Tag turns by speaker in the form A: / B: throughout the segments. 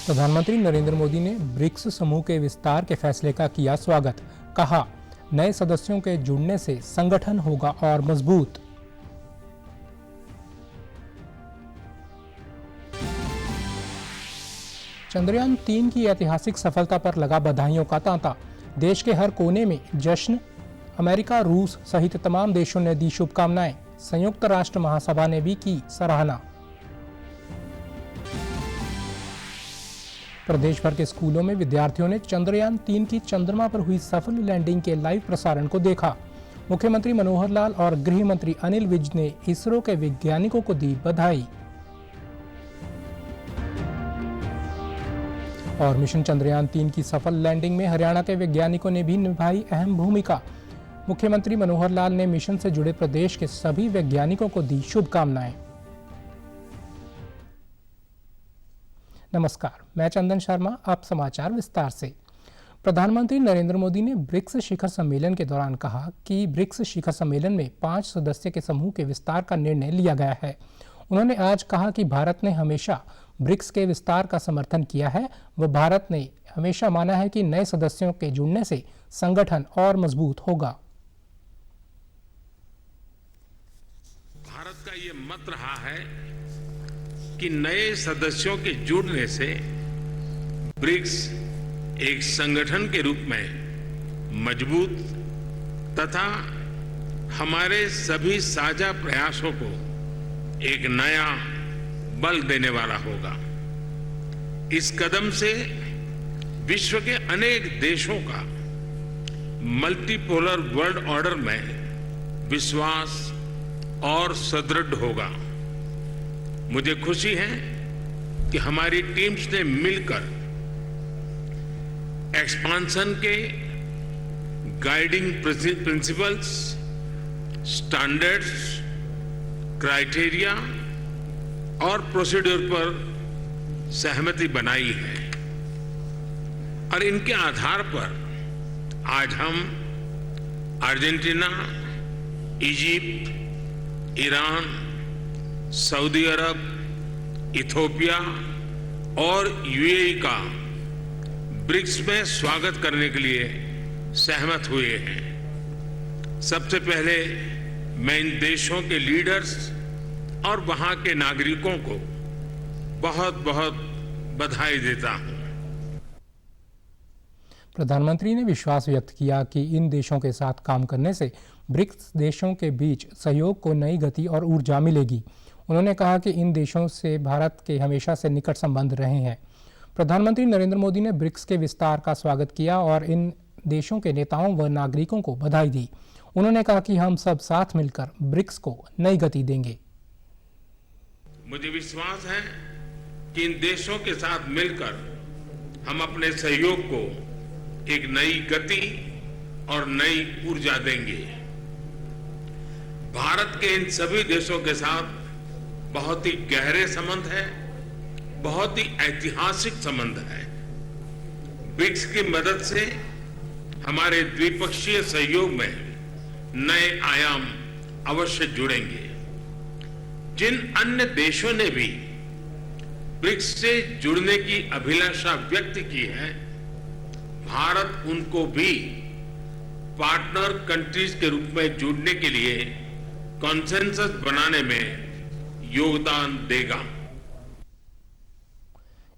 A: प्रधानमंत्री नरेंद्र मोदी ने ब्रिक्स समूह के विस्तार के फैसले का किया स्वागत। कहा, नए सदस्यों के जुड़ने से संगठन होगा और मजबूत। चंद्रयान 3 की ऐतिहासिक सफलता पर लगा बधाइयों का तांता। देश के हर कोने में जश्न। अमेरिका, रूस सहित तमाम देशों ने दी शुभकामनाएं। संयुक्त राष्ट्र महासभा ने भी की सराहना। प्रदेश भर के स्कूलों में विद्यार्थियों ने चंद्रयान 3 की चंद्रमा पर हुई सफल लैंडिंग के लाइव प्रसारण को देखा। मुख्यमंत्री मनोहर लाल और गृह मंत्री अनिल विज ने इसरो के वैज्ञानिकों को दी बधाई। और मिशन चंद्रयान 3 की सफल लैंडिंग में हरियाणा के वैज्ञानिकों ने भी निभाई अहम भूमिका। मुख्यमंत्री मनोहर लाल ने मिशन से जुड़े प्रदेश के सभी वैज्ञानिकों को दी शुभकामनाएं। नमस्कार, मैं चंदन शर्मा। आप समाचार विस्तार से। प्रधानमंत्री नरेंद्र मोदी ने ब्रिक्स शिखर सम्मेलन के दौरान कहा कि ब्रिक्स शिखर सम्मेलन में 5 सदस्य के समूह के विस्तार का निर्णय लिया गया है। उन्होंने आज कहा कि भारत ने हमेशा ब्रिक्स के विस्तार का समर्थन किया है। वह भारत ने हमेशा माना है कि नए सदस्यों के जुड़ने से संगठन और मजबूत होगा।
B: भारत का ये मत रहा है कि नए सदस्यों के जुड़ने से ब्रिक्स एक संगठन के रूप में मजबूत तथा हमारे सभी साझा प्रयासों को एक नया बल देने वाला होगा। इस कदम से विश्व के अनेक देशों का मल्टीपोलर वर्ल्ड ऑर्डर में विश्वास और सुदृढ़ होगा। मुझे खुशी है कि हमारी टीम्स ने मिलकर एक्सपांशन के गाइडिंग प्रिंसिपल्स, स्टैंडर्ड्स, क्राइटेरिया और प्रोसीड्यूर पर सहमति बनाई है और इनके आधार पर आज हम अर्जेंटीना, इजिप्ट, ईरान, सऊदी अरब, इथियोपिया और यूएई का ब्रिक्स में स्वागत करने के लिए सहमत हुए हैं। सबसे पहले मैं इन देशों के लीडर्स और वहां के नागरिकों को बहुत बहुत बधाई देता हूं।
A: प्रधानमंत्री ने विश्वास व्यक्त किया कि इन देशों के साथ काम करने से ब्रिक्स देशों के बीच सहयोग को नई गति और ऊर्जा मिलेगी। उन्होंने कहा कि इन देशों से भारत के हमेशा से निकट संबंध रहे हैं। प्रधानमंत्री नरेंद्र मोदी ने ब्रिक्स के विस्तार का स्वागत किया और इन देशों के नेताओं व नागरिकों को बधाई दी। उन्होंने कहा कि हम सब साथ मिलकर ब्रिक्स को नई गति देंगे।
B: मुझे विश्वास है कि इन देशों के साथ मिलकर हम अपने सहयोग को एक नई गति और नई ऊर्जा देंगे। भारत के इन सभी देशों के साथ बहुत ही गहरे संबंध है, बहुत ही ऐतिहासिक संबंध है। ब्रिक्स की मदद से हमारे द्विपक्षीय सहयोग में नए आयाम अवश्य जुड़ेंगे। जिन अन्य देशों ने भी ब्रिक्स से जुड़ने की अभिलाषा व्यक्त की है, भारत उनको भी पार्टनर कंट्रीज के रूप में जुड़ने के लिए कॉन्सेंसस बनाने में योगदान देगा।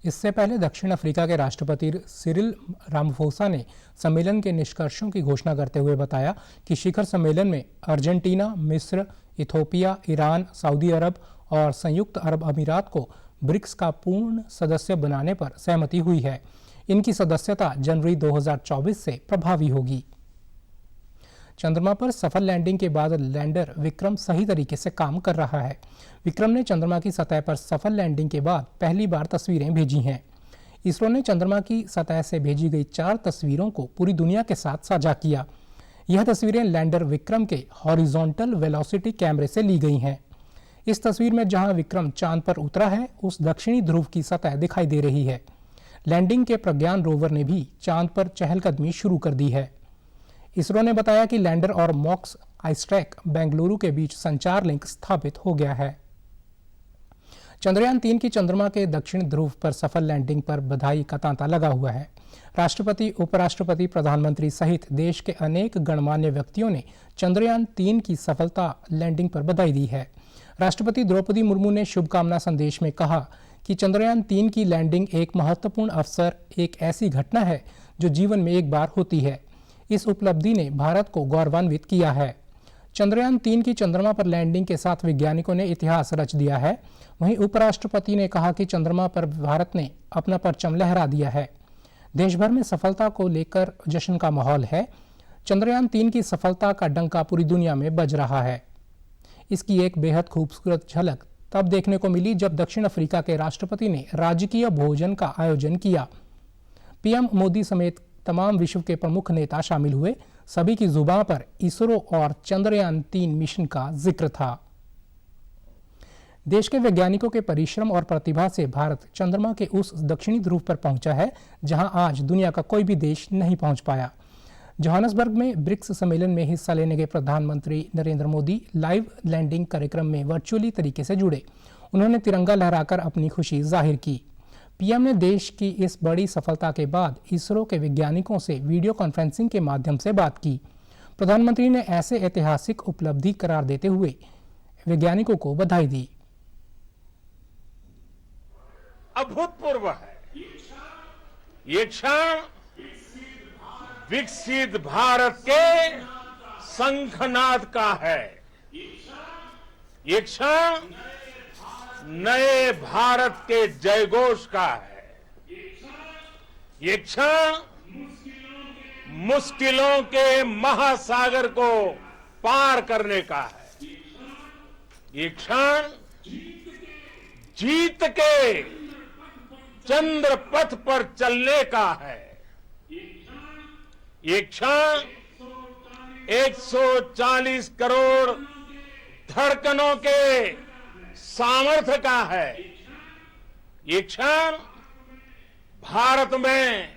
A: इससे पहले दक्षिण अफ्रीका के राष्ट्रपति सिरिल रामाफोसा ने सम्मेलन के निष्कर्षों की घोषणा करते हुए बताया कि शिखर सम्मेलन में अर्जेंटीना, मिस्र, इथियोपिया, ईरान, सऊदी अरब और संयुक्त अरब अमीरात को ब्रिक्स का पूर्ण सदस्य बनाने पर सहमति हुई है। इनकी सदस्यता जनवरी 2024 से प्रभावी होगी। चंद्रमा पर सफल लैंडिंग के बाद लैंडर विक्रम सही तरीके से काम कर रहा है। विक्रम ने चंद्रमा की सतह पर सफल लैंडिंग के बाद पहली बार तस्वीरें भेजी हैं। इसरो ने चंद्रमा की सतह से भेजी गई 4 तस्वीरों को पूरी दुनिया के साथ साझा किया। यह तस्वीरें लैंडर विक्रम के हॉरिजॉन्टल वेलोसिटी कैमरे से ली गई हैं। इस तस्वीर में जहां विक्रम चांद पर उतरा है, उस दक्षिणी ध्रुव की सतह दिखाई दे रही है। लैंडिंग के प्रज्ञान रोवर ने भी चांद पर चहलकदमी शुरू कर दी है। इसरो ने बताया कि लैंडर और मॉक्स आइस्ट्रैक बेंगलुरु के बीच संचार लिंक स्थापित हो गया है। चंद्रयान 3 की चंद्रमा के दक्षिण ध्रुव पर सफल लैंडिंग पर बधाई का तांता लगा हुआ है। राष्ट्रपति, उपराष्ट्रपति, प्रधानमंत्री सहित देश के अनेक गणमान्य व्यक्तियों ने चंद्रयान 3 की सफलता लैंडिंग पर बधाई दी है। राष्ट्रपति द्रौपदी मुर्मू ने शुभकामना संदेश में कहा कि चंद्रयान 3 की लैंडिंग एक महत्वपूर्ण अवसर, एक ऐसी घटना है जो जीवन में एक बार होती है। इस उपलब्धि ने भारत को गौरवान्वित किया है। चंद्रयान 3 की चंद्रमा पर लैंडिंग के साथ वैज्ञानिकों ने इतिहास रच दिया है। वहीं उपराष्ट्रपति ने कहा कि चंद्रमा पर भारत ने अपना परचम लहरा दिया है। देश भर में सफलता को लेकर जश्न का माहौल है। चंद्रयान 3 की सफलता का डंका पूरी दुनिया में बज रहा है। इसकी एक बेहद खूबसूरत झलक तब देखने को मिली जब दक्षिण अफ्रीका के राष्ट्रपति ने राजकीय भोजन का आयोजन किया। पीएम मोदी समेत तमाम विश्व के प्रमुख नेता शामिल हुए। सभी की जुबान पर इसरो और चंद्रयान 3 मिशन का जिक्र था। देश के वैज्ञानिकों के परिश्रम और प्रतिभा से भारत चंद्रमा के उस दक्षिणी ध्रुव पर पहुंचा है जहां आज दुनिया का कोई भी देश नहीं पहुंच पाया। जोहान्सबर्ग में ब्रिक्स सम्मेलन में हिस्सा लेने के प्रधानमंत्री नरेंद्र मोदी लाइव लैंडिंग कार्यक्रम में वर्चुअली तरीके से जुड़े। उन्होंने तिरंगा लहराकर अपनी खुशी जाहिर की। पीएम ने देश की इस बड़ी सफलता के बाद इसरो के वैज्ञानिकों से वीडियो कॉन्फ्रेंसिंग के माध्यम से बात की। प्रधानमंत्री ने ऐसे ऐतिहासिक उपलब्धि करार देते हुए वैज्ञानिकों को बधाई दी।
B: अभूतपूर्व है ये क्षण, विकसित भारत के शंखनाद का है। ये क्षण नए भारत के जयघोष का है। ये क्षण मुश्किलों के महासागर को पार करने का है। ये क्षण जीत के चंद्र पथ पर चलने का है। ये क्षण 140 करोड़ धड़कनों के सामर्थ्य का है। ये क्षण भारत में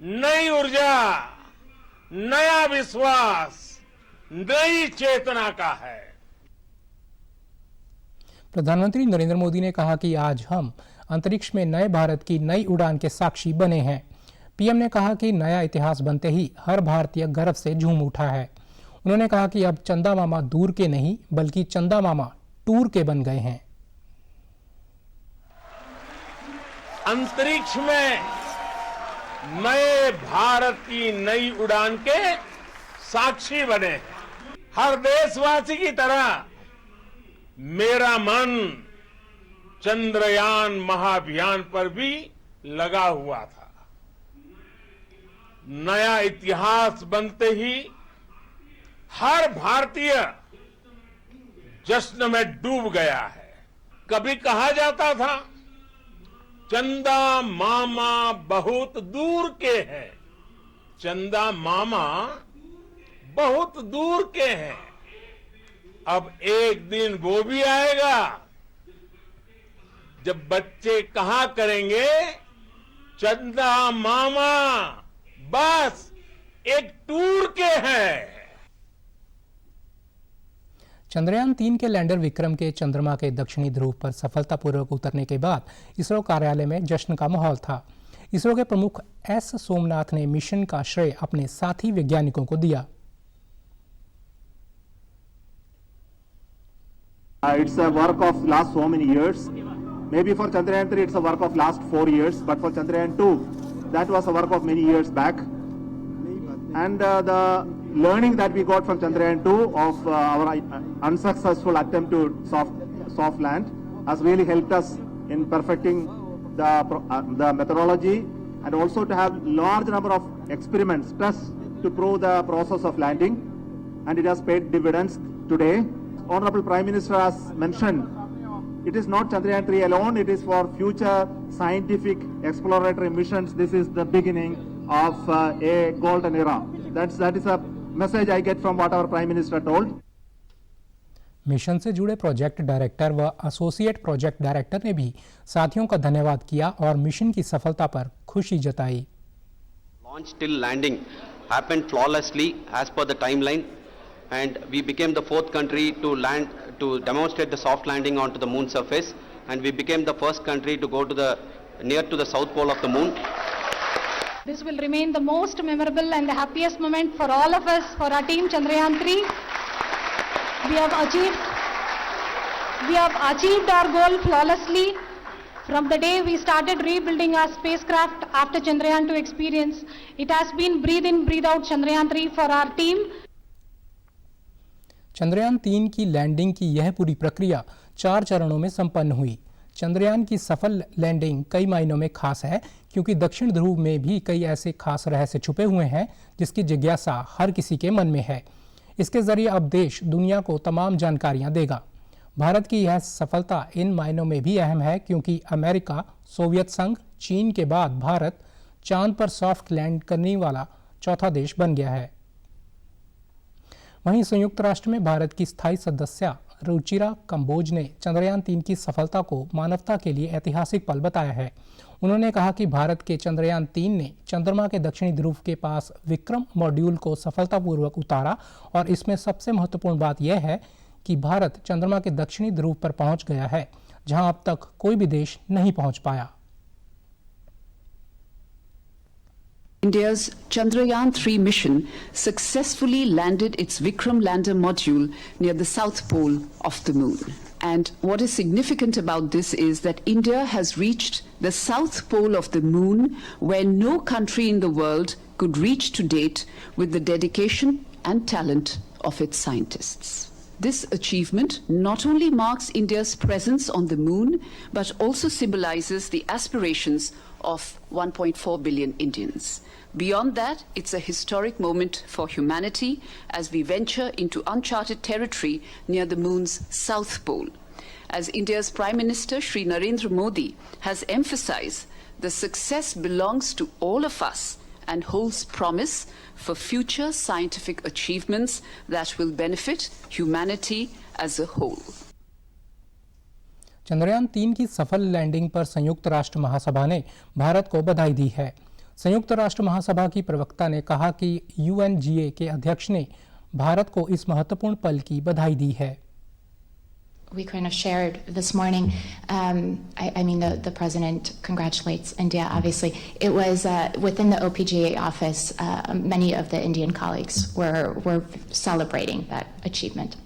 B: नई ऊर्जा, नया विश्वास, नई चेतना का है।
A: प्रधानमंत्री नरेंद्र मोदी ने कहा कि आज हम अंतरिक्ष में नए भारत की नई उड़ान के साक्षी बने हैं। पीएम ने कहा कि नया इतिहास बनते ही हर भारतीय गर्व से झूम उठा है। उन्होंने कहा कि अब चंदा मामा दूर के नहीं बल्कि चंदा मामा टूर के बन गए हैं।
B: अंतरिक्ष में नए भारत की नई उड़ान के साक्षी बने हैं। हर देशवासी की तरह मेरा मन चंद्रयान महाअभियान पर भी लगा हुआ था। नया इतिहास बनते ही हर भारतीय जश्न में डूब गया है। कभी कहा जाता था चंदा मामा बहुत दूर के हैं। चंदा मामा बहुत दूर के हैं। अब एक दिन वो भी आएगा जब बच्चे कहा करेंगे चंदा मामा बस एक टूर के हैं।
A: चंद्रयान 3 के लैंडर विक्रम के चंद्रमा के दक्षिणी ध्रुव पर सफलतापूर्वक उतरने के बाद इसरो कार्यालय में जश्न का माहौल था। इसरो के प्रमुख एस सोमनाथ ने मिशन का श्रेय अपने साथी वैज्ञानिकों को दिया।
C: It's a work of last so many years. Maybe for Chandrayaan 3 it's a work of last 4 years, but for Chandrayaan 2 that was a work of many years back. And the learning that we got from Chandrayaan 2 of our unsuccessful attempt to soft land has really helped us in perfecting the methodology and also to have large number of experiments tests to prove the process of landing, and it has paid dividends today. Honorable Prime Minister has mentioned, it is not Chandrayaan 3 alone, it is for future scientific exploratory missions. This is the beginning of a golden era. That is a message I get from what our Prime Minister told.
A: Mission से जुड़े project director व associate project director ने भी साथियों का धन्यवाद किया और मिशन की सफलता पर खुशी जताई।
D: Launch till landing happened flawlessly as per the timeline, and we became the 4th country to land to demonstrate the soft landing onto the moon surface, and we became the first country to go to the near to the south pole of the moon.
E: This will remain the most memorable and the happiest moment for all of us, for our team Chandrayaan 3. We have achieved our goal flawlessly. From the day we started rebuilding our spacecraft after Chandrayaan 2 experience, it has been breathe in, breathe out Chandrayaan 3 for our team.
A: Chandrayaan 3 की landing की यह पूरी प्रक्रिया 4 चरणों में संपन्न हुई। चंद्रयान की सफल लैंडिंग कई मायनों में खास है, क्योंकि दक्षिण ध्रुव में भी कई ऐसे खास रहस्य छुपे हुए हैं जिसकी जिज्ञासा हर किसी के मन में है। इसके जरिए अब देश दुनिया को तमाम जानकारियां देगा। भारत की यह सफलता इन मायनों में भी अहम है, क्योंकि अमेरिका, सोवियत संघ, चीन के बाद भारत चांद पर सॉफ्ट लैंड करने वाला चौथा देश बन गया है। वहीं संयुक्त राष्ट्र में भारत की स्थायी सदस्य रुचिरा कंबोज ने चंद्रयान 3 की सफलता को मानवता के लिए ऐतिहासिक पल बताया है। उन्होंने कहा कि भारत के चंद्रयान 3 ने चंद्रमा के दक्षिणी ध्रुव के पास विक्रम मॉड्यूल को सफलतापूर्वक उतारा, और इसमें सबसे महत्वपूर्ण बात यह है कि भारत चंद्रमा के दक्षिणी ध्रुव पर पहुंच गया है, जहां अब तक कोई भी देश नहीं पहुंच पाया।
F: India's Chandrayaan 3 mission successfully landed its Vikram lander module near the south pole of the moon. And what is significant about this is that India has reached the south pole of the moon, where no country in the world could reach to date, with the dedication and talent of its scientists. This achievement not only marks India's presence on the moon, but also symbolizes the aspirations of 1.4 billion Indians. Beyond that, it's a historic moment for humanity as we venture into uncharted territory near the moon's south pole. As India's Prime Minister Shri Narendra Modi has emphasized, the success belongs to all of us and holds promise for future scientific achievements that will benefit humanity as a whole.
A: Chandrayaan 3 की सफल landing पर संयुक्त राष्ट्र महासभा ने भारत को बधाई दी है। संयुक्त राष्ट्र महासभा की प्रवक्ता ने कहा कि UNGA के अध्यक्ष ने भारत को इस महत्वपूर्ण पल की बधाई दी है।
G: We kind of shared this morning. I mean, the president congratulates India. Obviously, it was within the OPGA office. Many of the Indian colleagues were celebrating that achievement.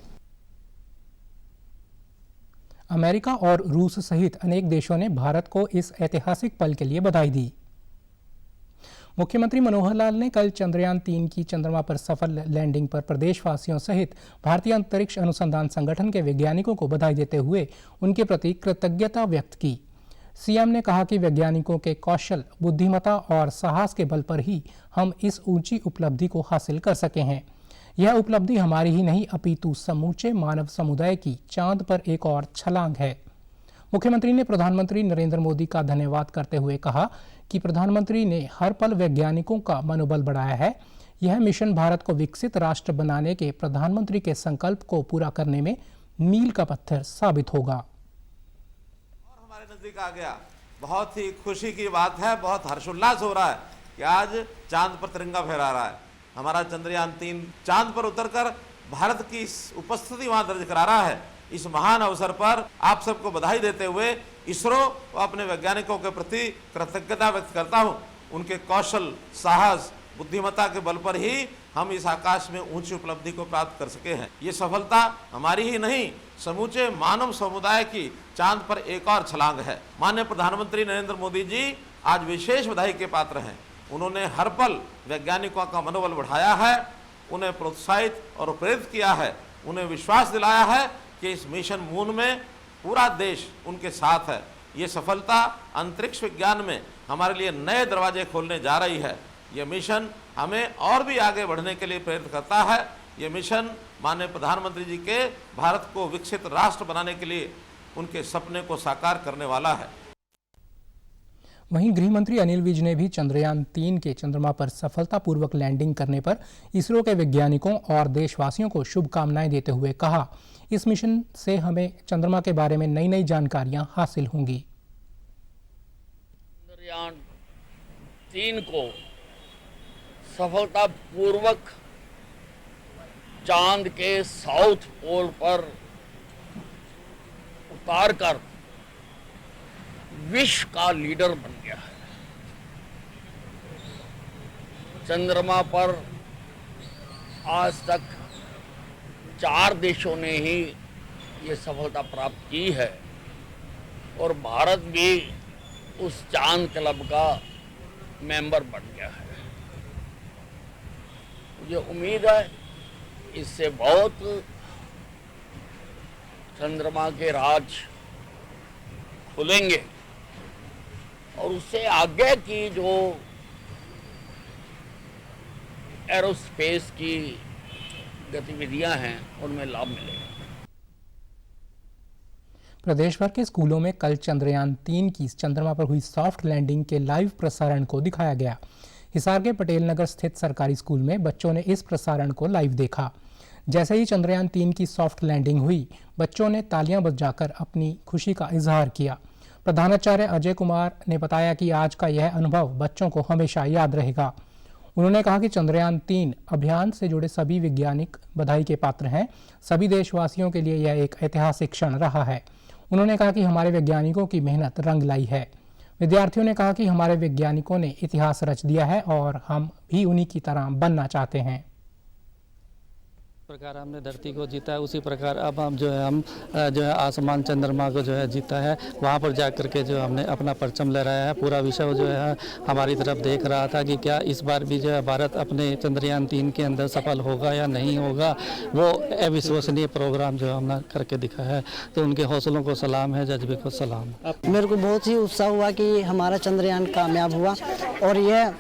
A: America और रूस सहित अनेक देशों ने भारत को इस ऐतिहासिक पल के लिए बधाई दी। मुख्यमंत्री मनोहर लाल ने कल चंद्रयान 3 की चंद्रमा पर सफल लैंडिंग पर प्रदेशवासियों सहित भारतीय अंतरिक्ष अनुसंधान संगठन के वैज्ञानिकों को बधाई देते हुए उनके प्रति कृतज्ञता व्यक्त की। सीएम ने कहा कि वैज्ञानिकों के कौशल, बुद्धिमत्ता और साहस के बल पर ही हम इस ऊंची उपलब्धि को हासिल कर सके हैं। यह उपलब्धि हमारी ही नहीं, अपितु समूचे मानव समुदाय की चांद पर एक और छलांग है। मुख्यमंत्री ने प्रधानमंत्री नरेंद्र मोदी का धन्यवाद करते हुए कहा कि प्रधानमंत्री ने हर पल वैज्ञानिकों का मनोबल बढ़ाया है। यह मिशन भारत को विकसित राष्ट्र बनाने के प्रधानमंत्री के संकल्प को पूरा करने में मील का पत्थर साबित होगा।
H: और हमारे नजदीक आ गया, बहुत ही खुशी की बात है, बहुत हर्षोल्लास हो रहा है कि आज चांद पर तिरंगा फहरा रहा है। हमारा चंद्रयान 3 चांद पर उतरकर भारत की उपस्थिति वहां दर्ज करा रहा है। इस महान अवसर पर आप सबको बधाई देते हुए इसरो व अपने वैज्ञानिकों के प्रति कृतज्ञता व्यक्त करता हूं। उनके कौशल, साहस, बुद्धिमत्ता के बल पर ही हम इस आकाश में ऊंची उपलब्धि को प्राप्त कर सके हैं। ये सफलता हमारी ही नहीं, समूचे मानव समुदाय की चांद पर एक और छलांग है। माननीय प्रधानमंत्री नरेंद्र मोदी जी आज विशेष बधाई के पात्र हैं। उन्होंने हर पल वैज्ञानिकों का मनोबल बढ़ाया है, उन्हें प्रोत्साहित और प्रेरित किया है, उन्हें विश्वास दिलाया है कि इस मिशन मून में पूरा देश उनके साथ है। ये सफलता अंतरिक्ष विज्ञान में हमारे लिए नए दरवाजे खोलने जा रही है। ये मिशन हमें और भी आगे बढ़ने के लिए प्रेरित करता है। ये मिशन माननीय प्रधानमंत्री जी के भारत को विकसित राष्ट्र बनाने के लिए उनके सपने को साकार करने वाला है।
A: वहीं गृह मंत्री अनिल विज ने भी चंद्रयान 3 के चंद्रमा पर सफलतापूर्वक लैंडिंग करने पर इसरो के वैज्ञानिकों और देशवासियों को शुभकामनाएं देते हुए कहा, इस मिशन से हमें चंद्रमा के बारे में नई नई जानकारियां हासिल होंगी।
I: चंद्रयान 3 को सफलतापूर्वक चांद के साउथ पोल पर उतारकर विश्व का लीडर बन गया है। चंद्रमा पर आज तक 4 देशों ने ही ये सफलता प्राप्त की है और भारत भी उस चांद क्लब का मेंबर बन गया है। मुझे उम्मीद है इससे बहुत चंद्रमा के राज खुलेंगे और उससे आगे की जो एरोस्पेस की गतिविधियां हैं उनमें लाभ मिलेगा।
A: प्रदेश भर के स्कूलों में कल चंद्रयान 3 की चंद्रमा पर हुई सॉफ्ट लैंडिंग के लाइव प्रसारण को दिखाया गया। हिसार के पटेल नगर स्थित सरकारी स्कूल में बच्चों ने इस प्रसारण को लाइव देखा। जैसे ही चंद्रयान 3 की सॉफ्ट लैंडिंग हुई, बच्चों ने तालियां बजाकर अपनी खुशी का इजहार किया। प्रधानाचार्य अजय कुमार ने बताया कि आज का यह अनुभव बच्चों को हमेशा याद रहेगा। उन्होंने कहा कि चंद्रयान 3 अभियान से जुड़े सभी वैज्ञानिक बधाई के पात्र हैं। सभी देशवासियों के लिए यह एक ऐतिहासिक क्षण रहा है। उन्होंने कहा कि हमारे वैज्ञानिकों की मेहनत रंग लाई है। विद्यार्थियों ने कहा कि हमारे वैज्ञानिकों ने इतिहास रच दिया है और हम भी उन्हीं की तरह बनना चाहते हैं।
J: प्रकार हमने धरती को जीता है, उसी प्रकार अब हम जो है आसमान चंद्रमा को जो है जीता है। वहाँ पर जा कर के जो हमने अपना परचम लहराया है। पूरा विश्व जो है हमारी तरफ देख रहा था कि क्या इस बार भी जो है भारत अपने चंद्रयान 3 के अंदर सफल होगा या नहीं होगा। वो अविश्वसनीय प्रोग्राम जो हमने करके दिखाया है, तो उनके हौसलों को सलाम है, जज्बे को सलाम।
K: मेरे को बहुत ही उत्साह हुआ कि हमारा चंद्रयान कामयाब हुआ और यह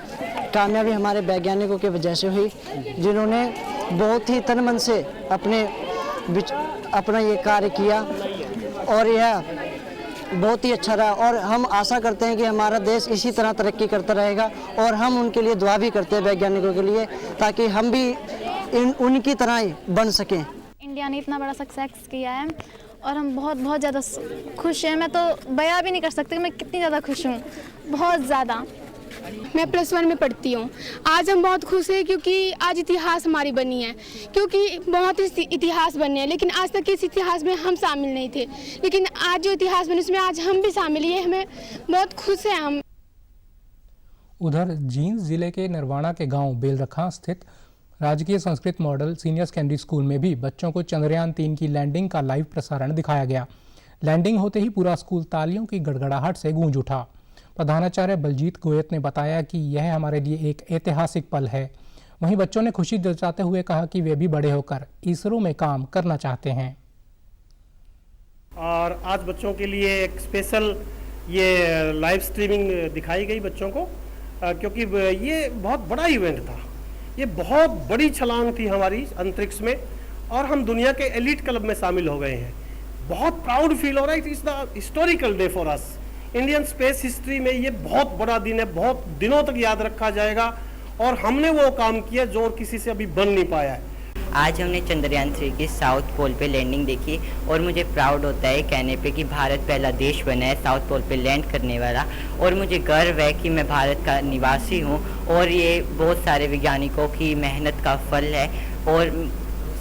K: कामयाबी हमारे वैज्ञानिकों की वजह से हुई, जिन्होंने बहुत ही तन मन से अपना ये कार्य किया और यह बहुत ही अच्छा रहा। और हम आशा करते हैं कि हमारा देश इसी तरह तरक्की करता रहेगा और हम उनके लिए दुआ भी करते हैं वैज्ञानिकों के लिए, ताकि हम भी उनकी तरह ही बन सकें।
L: इंडिया ने इतना बड़ा सक्सेस किया है और हम बहुत ज़्यादा खुश हैं। मैं तो बयां भी नहीं कर सकती मैं कितनी ज़्यादा खुश हूँ, बहुत ज़्यादा।
M: मैं +1 में पढ़ती हूँ। आज हम बहुत खुश हैं क्योंकि आज इतिहास हमारी बनी है, क्योंकि बहुत इतिहास बने हैं, लेकिन आज तक इस इतिहास में हम शामिल नहीं थे। लेकिन आज जो इतिहास बने उसमें आज हम भी शामिल हैं, हमें बहुत खुश हैं हम।
A: उधर जींद जिले के नरवाना के गांव बेलरखा स्थित राजकीय Sanskrit model senior secondary school में भी बच्चों को चंद्रयान 3 की लैंडिंग का लाइव प्रसारण दिखाया गया। लैंडिंग होते ही पूरा स्कूल तालियों की गड़गड़ाहट से गूंज उठा। प्रधानाचार्य बलजीत गोयत ने बताया कि यह हमारे लिए एक ऐतिहासिक पल है। वहीं बच्चों ने खुशी जताते हुए कहा कि वे भी बड़े होकर इसरो में काम करना चाहते हैं।
N: और आज बच्चों के लिए एक स्पेशल ये लाइव स्ट्रीमिंग दिखाई गई बच्चों को, क्योंकि ये बहुत बड़ा इवेंट था। ये बहुत बड़ी छलांग थी हमारी अंतरिक्ष में और हम दुनिया के एलीट क्लब में शामिल हो गए हैं। बहुत प्राउड फील हो रहा है। It is the historical day for us. Indian space history में ये बहुत बड़ा दिन है, बहुत दिनों तक याद रखा जाएगा और हमने वो काम किया जो और किसी से अभी बन नहीं पाया है।
O: आज हमने चंद्रयान 3 की साउथ पोल पे लैंडिंग देखी और मुझे प्राउड होता है कहने पे कि भारत पहला देश बना है साउथ पोल पे लैंड करने वाला, और मुझे गर्व है कि मैं भारत का निवासी हूँ और ये बहुत सारे वैज्ञानिकों की मेहनत का फल है। और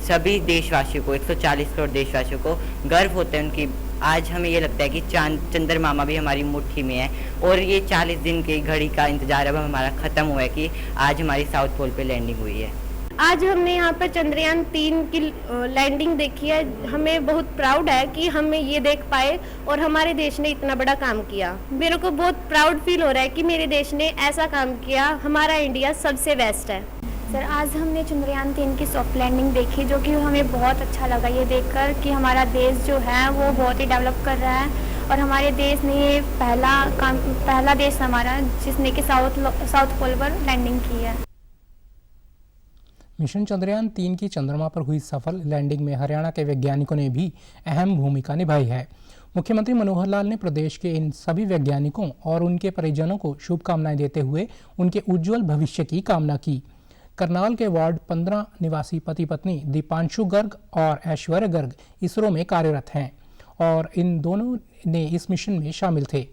O: सभी देशवासियों को, 140 करोड़ देशवासियों को गर्व होता है उनकी। आज हमें ये लगता है कि चंद्रमा भी हमारी मुट्ठी में है और ये 40 दिन की घड़ी का इंतजार अब हमारा ख़त्म हुआ है कि आज हमारी साउथ पोल पे लैंडिंग हुई है।
P: आज हमने यहाँ पर चंद्रयान 3 की लैंडिंग देखी है। हमें बहुत प्राउड है कि हम ये देख पाए और हमारे देश ने इतना बड़ा काम किया। मेरे को बहुत प्राउड फील हो रहा है कि मेरे देश ने ऐसा काम किया। हमारा इंडिया सबसे बेस्ट है।
Q: सर, आज हमने चंद्रयान 3 की सॉफ्ट लैंडिंग देखी, जो कि हमें बहुत अच्छा लगा ये देखकर कि हमारा देश जो है वो बहुत ही डेवलप कर रहा है और हमारे देश ने ये पहला देश हमारा जिसने कि साउथ पोल पर लैंडिंग की है।
A: मिशन चंद्रयान 3 की चंद्रमा पर हुई सफल लैंडिंग में हरियाणा के वैज्ञानिकों ने भी अहम भूमिका निभाई है। मुख्यमंत्री मनोहर लाल ने प्रदेश के इन सभी वैज्ञानिकों और उनके परिजनों को शुभकामनाएं देते हुए उनके उज्जवल भविष्य की कामना की। करनाल के वार्ड 15 निवासी पति पत्नी दीपांशु गर्ग और ऐश्वर्य गर्ग इसरो में कार्यरत हैं और इन दोनों ने इस मिशन में शामिल थे।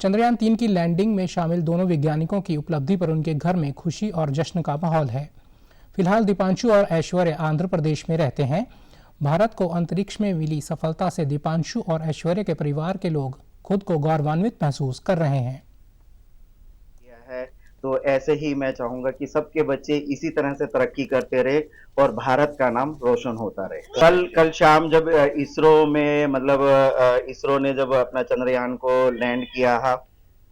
A: चंद्रयान 3 की लैंडिंग में शामिल दोनों वैज्ञानिकों की उपलब्धि पर उनके घर में खुशी और जश्न का माहौल है। फिलहाल दीपांशु और ऐश्वर्य आंध्र प्रदेश में रहते हैं। भारत को अंतरिक्ष में मिली सफलता से दीपांशु और ऐश्वर्य के परिवार के लोग खुद को गौरवान्वित महसूस कर रहे हैं।
R: तो ऐसे ही मैं चाहूंगा कि सबके बच्चे इसी तरह से तरक्की करते रहे और भारत का नाम रोशन होता रहे। कल शाम जब इसरो ने जब अपना चंद्रयान को लैंड किया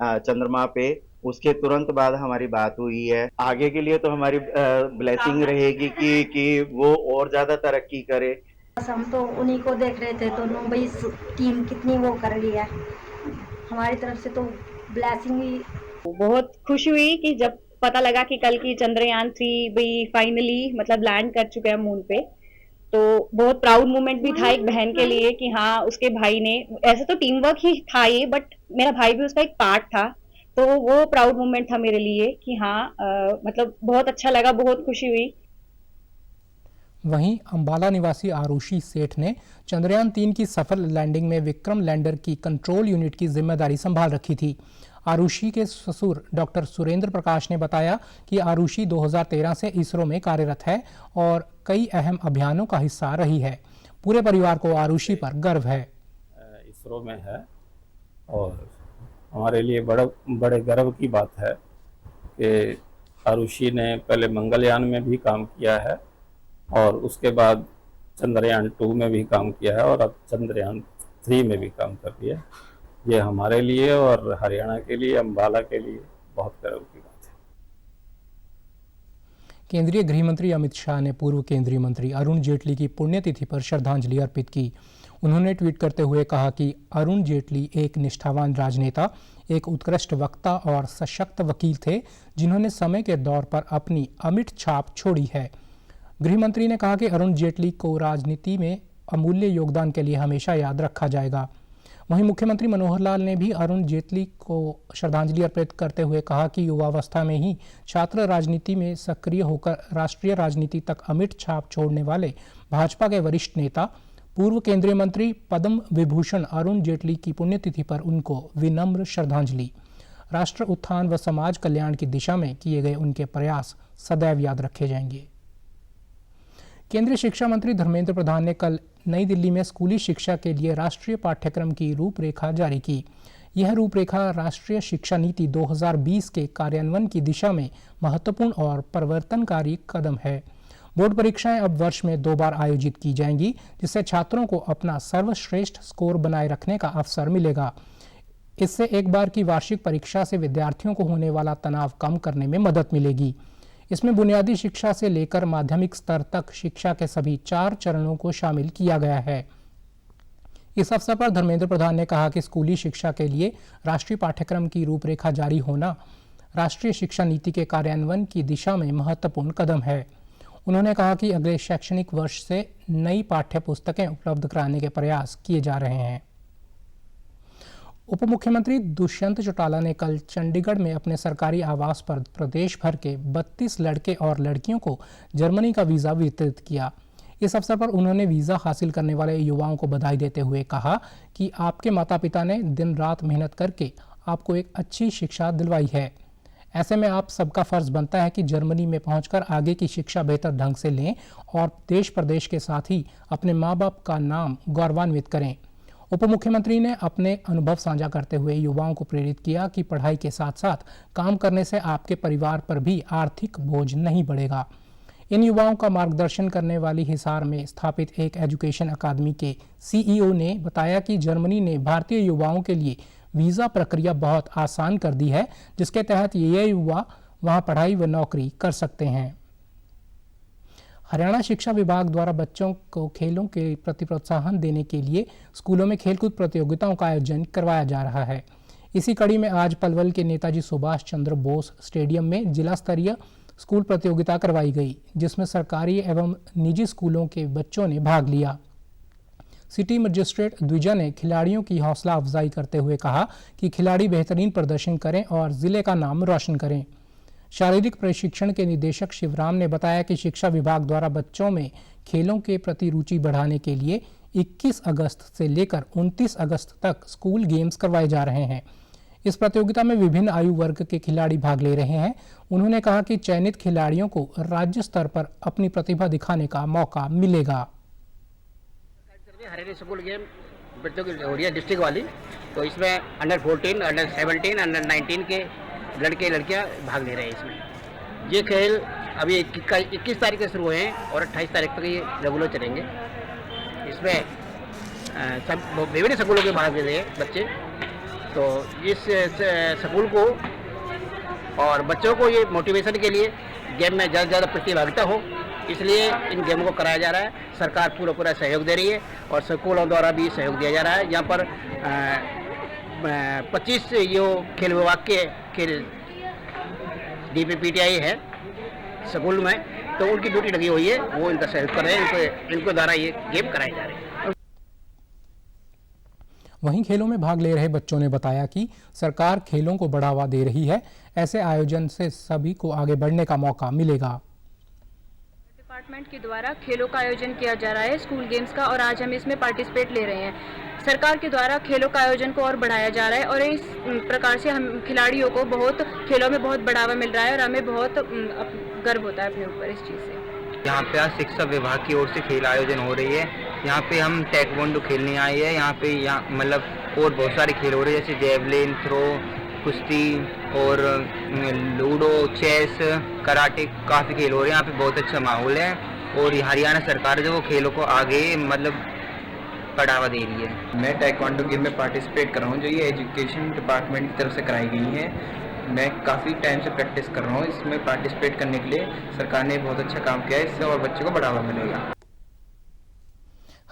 R: चंद्रमा पे, उसके तुरंत बाद हमारी बात हुई है। आगे के लिए तो हमारी ब्लेसिंग रहेगी कि वो और ज्यादा तरक्की करे।
S: हम तो उन्हीं को देख रहे थे, तो भाई टीम कितनी वो कर रही है, हमारी तरफ से तो ब्लेसिंग ही।
T: बहुत खुश हुई कि जब पता लगा कि कल की चंद्रयान 3 भाई फाइनली मतलब लैंड कर चुके हैं मून पे, तो बहुत प्राउड मोमेंट भी था एक बहन के लिए कि हाँ उसके भाई ने, ऐसे तो टीम वर्क ही था ये, बट मेरा भाई भी उसका एक पार्ट था, तो वो प्राउड मोमेंट था मेरे लिए कि हाँ मतलब बहुत अच्छा लगा, बहुत खुशी हुई।
A: वहीं अंबाला निवासी आरुषि सेठ ने चंद्रयान 3 की सफल लैंडिंग में विक्रम लैंडर की कंट्रोल यूनिट की जिम्मेदारी संभाल रखी थी। आरुषि के ससुर डॉक्टर सुरेंद्र प्रकाश ने बताया कि आरुषि 2013 से इसरो में कार्यरत है और कई अहम अभियानों का हिस्सा रही है। पूरे परिवार को आरुषि पर गर्व है।
U: इसरो में है और हमारे लिए बड़े गर्व की बात है कि आरुषि ने पहले मंगलयान में भी काम किया है और उसके बाद चंद्रयान 2 में भी काम किया है और अब चंद्रयान 3 में भी काम कर रही है। ये हमारे लिए और हरियाणा के लिए, अंबाला के लिए बहुत गर्व की बात है।
A: केंद्रीय गृह मंत्री अमित शाह ने पूर्व केंद्रीय मंत्री अरुण जेटली की पुण्यतिथि पर श्रद्धांजलि अर्पित की। उन्होंने ट्वीट करते हुए कहा कि अरुण जेटली एक निष्ठावान राजनेता, एक उत्कृष्ट वक्ता और सशक्त वकील थे, जिन्होंने समय के दौर पर अपनी अमिट छाप छोड़ी है। गृह मंत्री ने कहा कि अरुण जेटली को राजनीति में अमूल्य योगदान के लिए हमेशा याद रखा जाएगा। वहीं मुख्यमंत्री मनोहर लाल ने भी अरुण जेटली को श्रद्धांजलि अर्पित करते हुए कहा कि युवावस्था में ही छात्र राजनीति में सक्रिय होकर राष्ट्रीय राजनीति तक अमिट छाप छोड़ने वाले भाजपा के वरिष्ठ नेता, पूर्व केंद्रीय मंत्री पद्म विभूषण अरुण जेटली की पुण्यतिथि पर उनको विनम्र श्रद्धांजलि। राष्ट्र उत्थान व समाज कल्याण की दिशा में किए गए उनके प्रयास सदैव याद रखे जाएंगे। केंद्रीय शिक्षा मंत्री धर्मेंद्र प्रधान ने कल नई दिल्ली में स्कूली शिक्षा के लिए राष्ट्रीय पाठ्यक्रम की रूपरेखा जारी की। यह रूपरेखा राष्ट्रीय शिक्षा नीति 2020 के कार्यान्वयन की दिशा में महत्वपूर्ण और परिवर्तनकारी कदम है। बोर्ड परीक्षाएं अब वर्ष में 2 बार आयोजित की जाएंगी, जिससे छात्रों को अपना सर्वश्रेष्ठ स्कोर बनाए रखने का अवसर मिलेगा। इससे एक बार की वार्षिक परीक्षा से विद्यार्थियों को होने वाला तनाव कम करने में मदद मिलेगी। इसमें बुनियादी शिक्षा से लेकर माध्यमिक स्तर तक शिक्षा के सभी 4 चरणों को शामिल किया गया है। इस अवसर पर धर्मेंद्र प्रधान ने कहा कि स्कूली शिक्षा के लिए राष्ट्रीय पाठ्यक्रम की रूपरेखा जारी होना राष्ट्रीय शिक्षा नीति के कार्यान्वयन की दिशा में महत्वपूर्ण कदम है। उन्होंने कहा कि अगले शैक्षणिक वर्ष से नई पाठ्य पुस्तकें उपलब्ध कराने के प्रयास किए जा रहे हैं। उप मुख्यमंत्री दुष्यंत चौटाला ने कल चंडीगढ़ में अपने सरकारी आवास पर प्रदेश भर के 32 लड़के और लड़कियों को जर्मनी का वीज़ा वितरित किया। इस अवसर पर उन्होंने वीज़ा हासिल करने वाले युवाओं को बधाई देते हुए कहा कि आपके माता पिता ने दिन रात मेहनत करके आपको एक अच्छी शिक्षा दिलवाई है। ऐसे में आप सबका फर्ज बनता है कि जर्मनी में पहुंचकर आगे की शिक्षा बेहतर ढंग से लें और देश प्रदेश के साथ ही अपने माँ बाप का नाम गौरवान्वित करें। उप मुख्यमंत्री ने अपने अनुभव साझा करते हुए युवाओं को प्रेरित किया कि पढ़ाई के साथ साथ काम करने से आपके परिवार पर भी आर्थिक बोझ नहीं बढ़ेगा। इन युवाओं का मार्गदर्शन करने वाली हिसार में स्थापित एक एजुकेशन अकादमी के सीईओ ने बताया कि जर्मनी ने भारतीय युवाओं के लिए वीज़ा प्रक्रिया बहुत आसान कर दी है, जिसके तहत ये युवा वहां पढ़ाई व नौकरी कर सकते हैं। हरियाणा शिक्षा विभाग द्वारा बच्चों को खेलों के प्रति प्रोत्साहन देने के लिए स्कूलों में खेलकूद प्रतियोगिताओं का आयोजन करवाया जा रहा है। इसी कड़ी में आज पलवल के नेताजी सुभाष चंद्र बोस स्टेडियम में जिला स्तरीय स्कूल प्रतियोगिता करवाई गई, जिसमें सरकारी एवं निजी स्कूलों के बच्चों ने भाग लिया। सिटी मजिस्ट्रेट द्विजा ने खिलाड़ियों की हौसला अफजाई करते हुए कहा कि खिलाड़ी बेहतरीन प्रदर्शन करें और जिले का नाम रोशन करें। शारीरिक प्रशिक्षण के निदेशक शिवराम ने बताया कि शिक्षा विभाग द्वारा बच्चों में खेलों के प्रति रुचि बढ़ाने के लिए 21 अगस्त से लेकर 29 अगस्त तक स्कूल गेम्स करवाए जा रहे हैं। इस प्रतियोगिता में विभिन्न आयु वर्ग के खिलाड़ी भाग ले रहे हैं। उन्होंने कहा कि चयनित खिलाड़ियों को राज्य स्तर पर अपनी प्रतिभा दिखाने का मौका मिलेगा।
V: हरियाणा स्कूल गेम
B: प्रतियोगिता हो रही है डिस्ट्रिक्ट वाली, तो इसमें अंडर 14, अंडर 17, अंडर 19 के लड़के लड़कियां भाग ले रहे हैं इसमें। ये खेल अभी 21 तारीख से शुरू हुए हैं और 28 तारीख तक ये रेगुलर चलेंगे। इसमें सब विभिन्न स्कूलों के भाग ले रहे हैं बच्चे, तो इस स्कूल को और बच्चों को ये मोटिवेशन के लिए गेम में ज़्यादा से ज़्यादा प्रतिभागिता हो, इसलिए इन गेमों को कराया जा रहा है। सरकार पूरा सहयोग दे रही है और स्कूलों द्वारा भी सहयोग दिया जा रहा है। यहाँ पर 25 यो खेल विभाग के DPPTI है स्कूल में, तो उनकी ड्यूटी लगी हुई है, वो इनका सहयोग कर रहे हैं, इनको द्वारा ये गेम कराए जा रहे हैं।
A: वहीं खेलों में भाग ले रहे बच्चों ने बताया कि सरकार खेलों को बढ़ावा दे रही है, ऐसे आयोजन से सभी को आगे बढ़ने का मौका मिलेगा।
V: डिपार्टमेंट के द्वारा खेलों का आयोजन किया जा रहा है, स्कूल गेम्स का, और आज हम इसमें पार्टिसिपेट ले रहे हैं। सरकार के द्वारा खेलों का आयोजन को और बढ़ाया जा रहा है और इस प्रकार से हम खिलाड़ियों को खेलों में बहुत बढ़ावा मिल रहा है और हमें बहुत गर्व होता है अपने ऊपर इस चीज़ से।
W: यहाँ पे आज शिक्षा विभाग की ओर से खेल आयोजन हो रही है। यहाँ पे हम टैइक्वांडो खेलने आए हैं। यहाँ पे मतलब और बहुत सारे खेल हो रहे हैं, जैसे जेवलिन थ्रो, कुश्ती और लूडो, चेस, कराटे, काफ़ी खेल हो रहे हैं। यहाँ पे बहुत अच्छा माहौल है और हरियाणा सरकार जो वो खेलों को आगे मतलब बढ़ावा दे रही है।
X: मैं टैइक्वांडो गेम में पार्टिसिपेट कर रहा हूँ, जो ये एजुकेशन डिपार्टमेंट की तरफ से कराई गई है। मैं काफ़ी टाइम से प्रैक्टिस कर रहा हूँ, इसमें पार्टिसिपेट करने के लिए सरकार ने बहुत अच्छा काम किया है, इससे और बच्चों को बढ़ावा मिलेगा।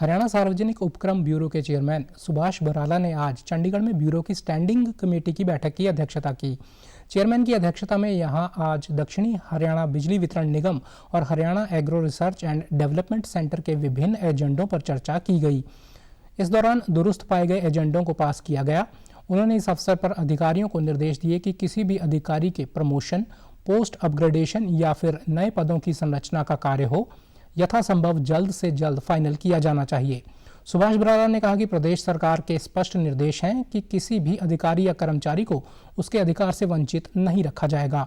A: हरियाणा सार्वजनिक उपक्रम ब्यूरो के चेयरमैन सुभाष बराला ने आज चंडीगढ़ में ब्यूरो की स्टैंडिंग कमेटी की बैठक की अध्यक्षता की। चेयरमैन की अध्यक्षता में यहां आज दक्षिणी हरियाणा बिजली वितरण निगम और Haryana agro research and development centre के विभिन्न एजेंडों पर चर्चा की गई। इस दौरान दुरुस्त पाए गए एजेंडों को पास किया गया। उन्होंने इस अवसर पर अधिकारियों को निर्देश दिए कि किसी भी अधिकारी के प्रमोशन, पोस्ट अपग्रेडेशन या फिर नए पदों की संरचना का कार्य हो, यथासंभव जल्द से जल्द फाइनल किया जाना चाहिए। सुभाष बराला ने कहा कि प्रदेश सरकार के स्पष्ट निर्देश हैं कि किसी भी अधिकारी या कर्मचारी को उसके अधिकार से वंचित नहीं रखा जाएगा।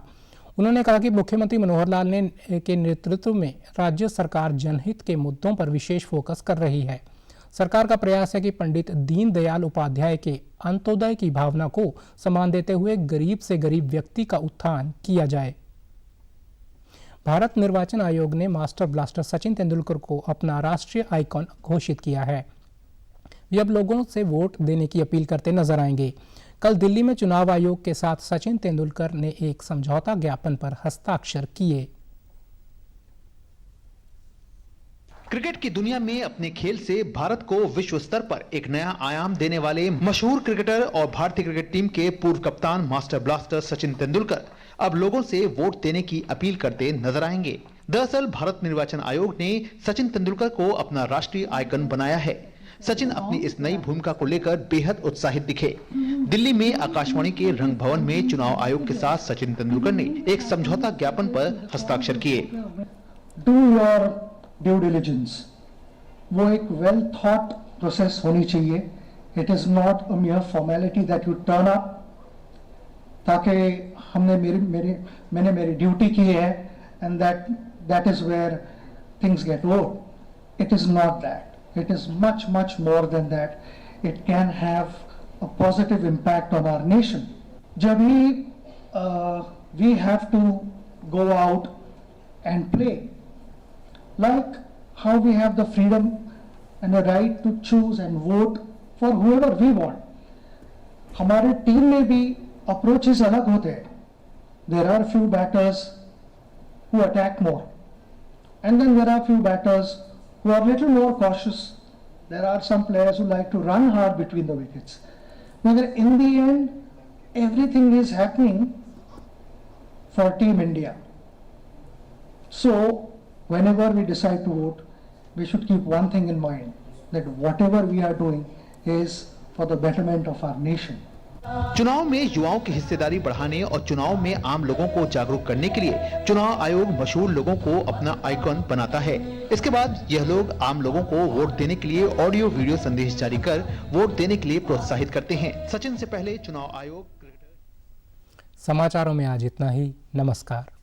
A: उन्होंने कहा कि मुख्यमंत्री मनोहर लाल के नेतृत्व में राज्य सरकार जनहित के मुद्दों पर विशेष फोकस कर रही है। सरकार का प्रयास है कि पंडित दीनदयाल उपाध्याय के अंत्योदय की भावना को सम्मान देते हुए गरीब से गरीब व्यक्ति का उत्थान किया जाए। भारत निर्वाचन आयोग ने मास्टर ब्लास्टर सचिन तेंदुलकर को अपना राष्ट्रीय आइकॉन घोषित किया है। वे अब लोगों से वोट देने की अपील करते नजर आएंगे। कल दिल्ली में चुनाव आयोग के साथ सचिन तेंदुलकर ने एक समझौता ज्ञापन पर हस्ताक्षर किए।
Y: क्रिकेट की दुनिया में अपने खेल से भारत को विश्व स्तर पर एक नया आयाम देने वाले मशहूर क्रिकेटर और भारतीय क्रिकेट टीम के पूर्व कप्तान मास्टर ब्लास्टर सचिन तेंदुलकर अब लोगों से वोट देने की अपील करते नजर आएंगे। दरअसल भारत निर्वाचन आयोग ने सचिन तेंदुलकर को अपना राष्ट्रीय आइकन बनाया है। सचिन अपनी इस नई भूमिका को लेकर बेहद उत्साहित दिखे। दिल्ली में आकाशवाणी के रंग भवन में चुनाव आयोग के साथ सचिन तेंदुलकर ने एक समझौता ज्ञापन पर हस्ताक्षर किए।
Z: ड्यू डिलिजेंस, वो एक वेल थॉट प्रोसेस होनी चाहिए। It is not a mere formality that you turn up ताकि मैंने मेरी ड्यूटी की है and that is where things get road. It is not that. It is much more than that. It can have a positive impact on our nation. जब ही we have to go out and play, like how we have the freedom and the right to choose and vote for whoever we want. हमारे team में भी approaches अलग होते हैं। There are few batters who attack more, and then there are few batters who are little more cautious. There are some players who like to run hard between the wickets. But in the end, everything is happening for Team India. So whenever we decide to vote, we should keep one thing in mind, that whatever we are doing is for the betterment of our nation.
Y: चुनाव में युवाओं की हिस्सेदारी बढ़ाने और चुनाव में आम लोगों को जागरूक करने के लिए चुनाव आयोग मशहूर लोगों को अपना आइकॉन बनाता है। इसके बाद यह लोग आम लोगों को वोट देने के लिए ऑडियो वीडियो संदेश जारी कर वोट देने के लिए प्रोत्साहित करते हैं। सचिन से पहले चुनाव आयोग।
A: समाचारों में आज इतना ही। नमस्कार।